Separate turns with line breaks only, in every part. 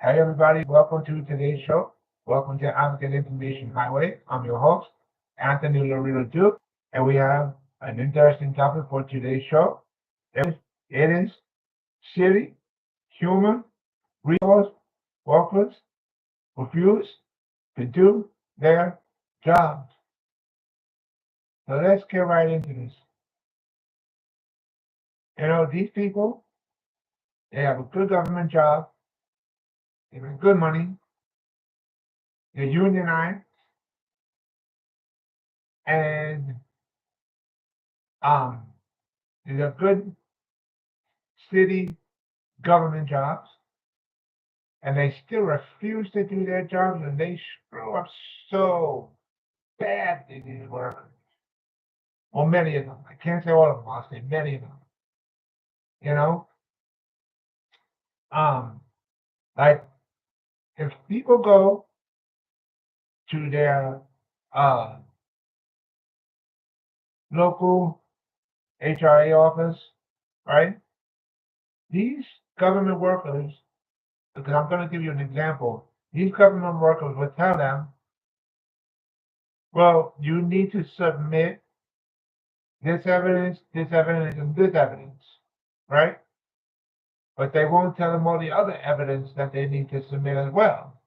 Hey everybody, welcome to today's show. Welcome to African Information Highway. I'm your host, Anthony Lorito-Duke, and we have an interesting topic for today's show. It is city, human, resource workers refuse to do their jobs. So let's get right into this. These people, they have a good government job, they make good money, they're unionized, and um, they're good city government jobs, and they still refuse to do their jobs, and they screw up so badly, these workers. Well, many of them. I can't say all of them. I'll say many of them. You know, um, like if people go to their uh, local HRA office, right? These government workers, because I'm going to give you an example. These government workers will tell them, well, you need to submit this evidence, and this evidence, right? But they won't tell them all the other evidence that they need to submit as well.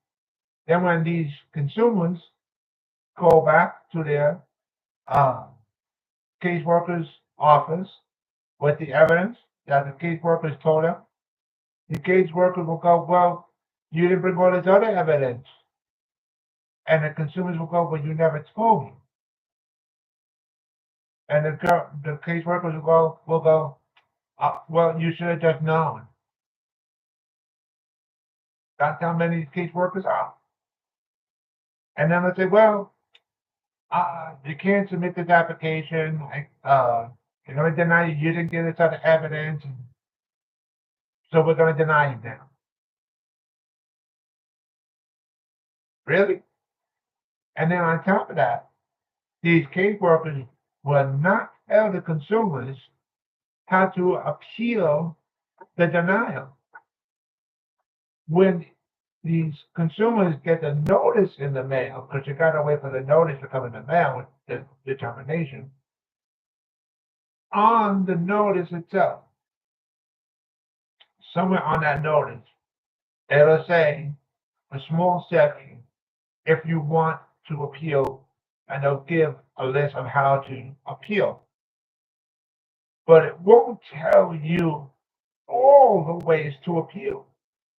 Then when these consumers go back to their uh, caseworker's office with the evidence that the caseworkers told them, the caseworker will go, well, you didn't bring all this other evidence. And the consumers will go, well, you never told me. And the caseworkers will go, well, you should have just known. That's how many caseworkers are. And then they say, well, you can't submit this application. You're going to deny you didn't get this other evidence, so we're going to deny you now. Really? And then on top of that, these caseworkers will not tell the consumers how to appeal the denial. When these consumers get the notice in the mail, because you got to wait for the notice to come in the mail with the determination, on the notice itself, somewhere on that notice, it'll say a small section if you want to appeal, and they'll give a list of how to appeal. But it won't tell you all the ways to appeal.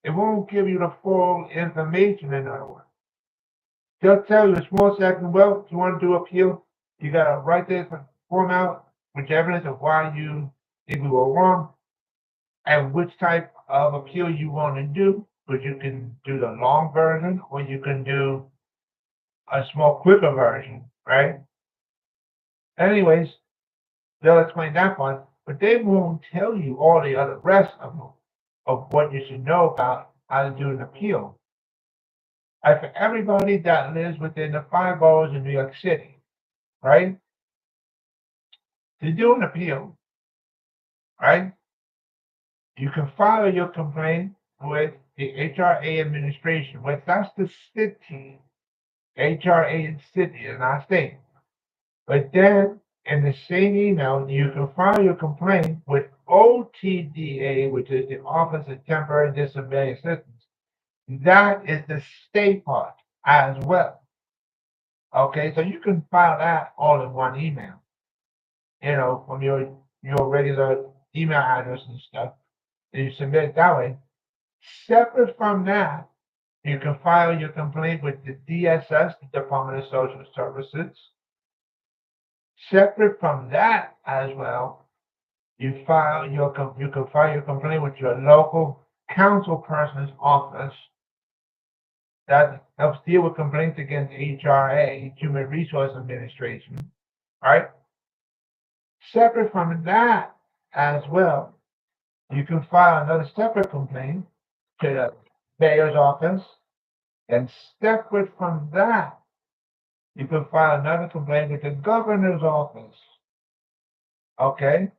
It won't give you the full information, in other words. They'll tell you a small section, well, if you want to do appeal, you got to write this form out with evidence of why you think we were wrong and which type of appeal you want to do. But you can do the long version or you can do a small, quicker version, right? Anyways, they'll explain that part, but they won't tell you all the other rest of what you should know about how to do an appeal. And for everybody that lives within the five boroughs in New York City, right? To do an appeal, right? You can file your complaint with the HRA administration, with that's the city, HRA and city in our state. But then in the same email, you can file your complaint with OTDA, which is the Office of Temporary Disability Assistance. That is the state part as well. Okay, so you can file that all in one email, from your regular email address and stuff, and you submit it that way. Separate from that, you can file your complaint with the DSS, the Department of Social Services. Separate from that as well, you can file your complaint with your local council person's office that helps deal with complaints against HRA, Human Resource Administration, right? Separate from that as well, you can file another separate complaint to the mayor's office, and separate from that, you can file another complaint with the governor's office. Okay?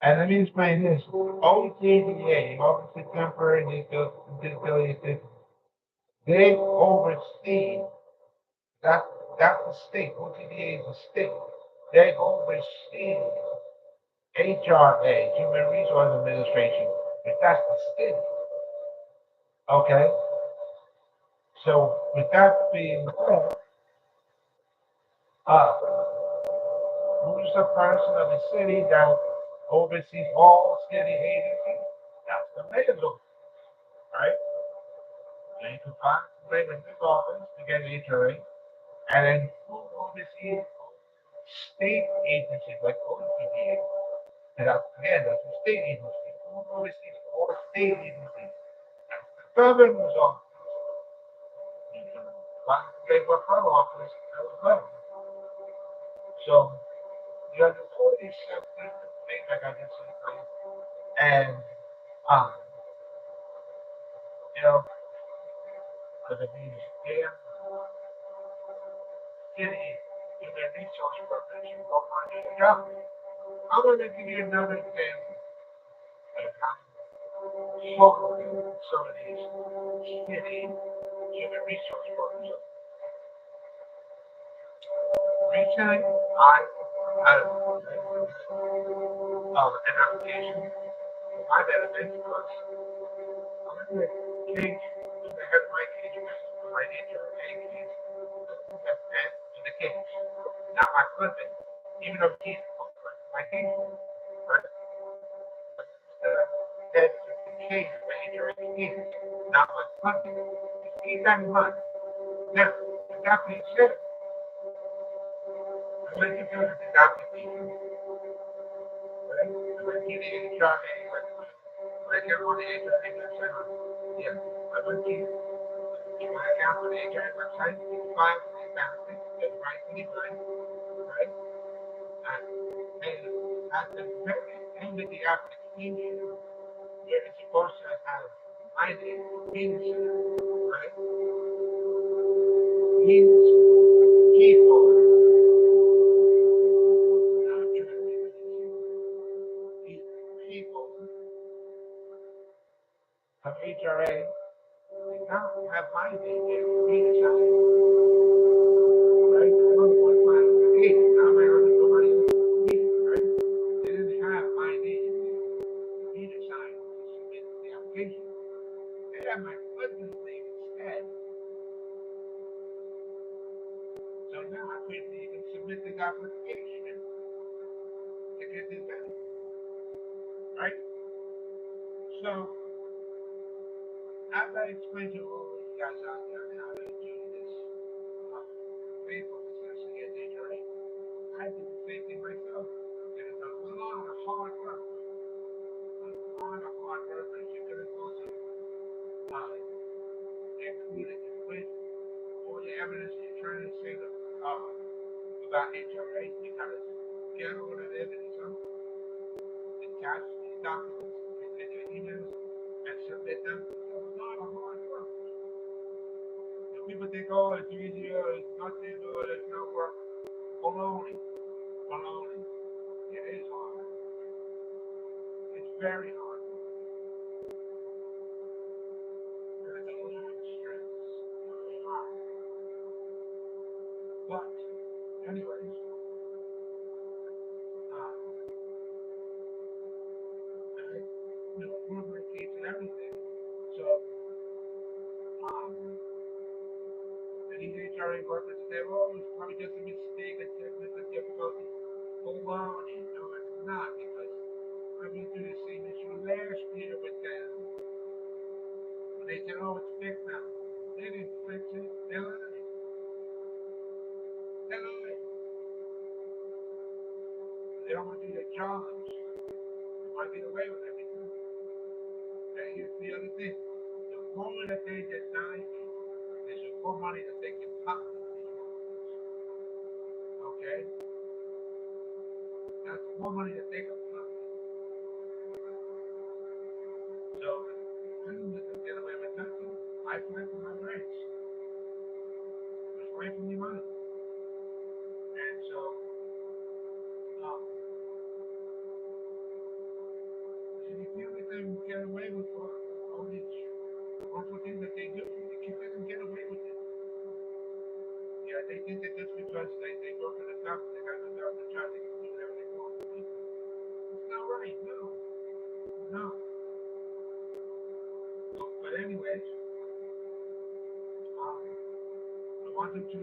And let me explain this. OTDA, Office of Temporary Disability, they oversee, that, that's the state, OTDA is the state. They oversee HRA, Human Resource Administration, but that's the state. Okay? So with that being said, uh, who's the person of the city that oversees all city agencies? That's the mayor's office, right? So you can find somebody in this office to get an HRA, and then who oversees state agencies like OCDA? And again, that's the state agency. Who oversees all state agencies? The governor's office. They were her office as well. So you have the 47 things like I just said, and um, you know, because of these damn city human resource workers who don't want to job. I'm going to give you another example of how slow some of these city human resource workers are. Recently, I had an application. I had a big because I'm in the cage, I had my cage, my nature, cage, in the cage. Not my husband, even though he's my cage, right? That's the cage, my nature, cage, not my husband. Keep that in mind. Now, that being said, I'm going to give you the documentation, right? I'm going to give you the HR anyway. Like everyone in the HR center. Yeah, I'm going to give you my account on the HR website. You can find the benefits, get right to the line, right? And at the very end of the application, you're supposed to have my name, means, right? Means people. These people of HRA did not have my name there for me to sign, right? I don't want my hey, now my other nobody right? They didn't have my name there for me to sign to submit the application. They had my husband's name instead. So now I couldn't even submit the application to get this benefit, right? So as I explained to all you guys out there how to do this faithfulness to get HRA, I did the same thing myself. And it's a lot of hard work. A lot of hard work that you're going to go through. Including with all the evidence you're trying to say about HRA. You got to get all that evidence up, attach these documents in your emails, and submit them. It's a lot of hard work. And people think, oh, it's easier, it's nothing, or it's no work. Baloney. Baloney. It is hard. It's very hard. There's a lot of stress. But, anyways, I, prove my case and everything. So, and these HRA workers say, oh, it's probably just a mistake, a technical difficulty. Hold on, no, it's not, because I went through the same issue last year with them. When they said, oh, it's fixed now. They didn't fix it. They lied. They lied. They don't want to do their jobs. They want to get away with everything. And here's the other thing. The more that they deny you, there's more money that they can pocket. Okay? That's more money that they can pocket. So, I don't let them get away with nothing. I fight for my rights. Just fight for your money. And so, um, away with all these wonderful things that they do. They can't let them get away with it. Yeah, they think that just because they go to the government, they got the government job, they can do whatever they want with people. It's not right. No, no. But anyways, I wanted to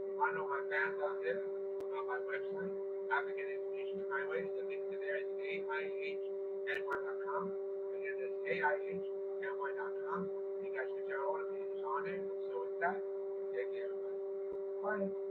remind all my fans out there about my website, African Information Highways. The link to there is AIHNY.com. Again, that's AIHNY.com. You guys can check out all the pages on there. So with that, take care, everybody. Bye.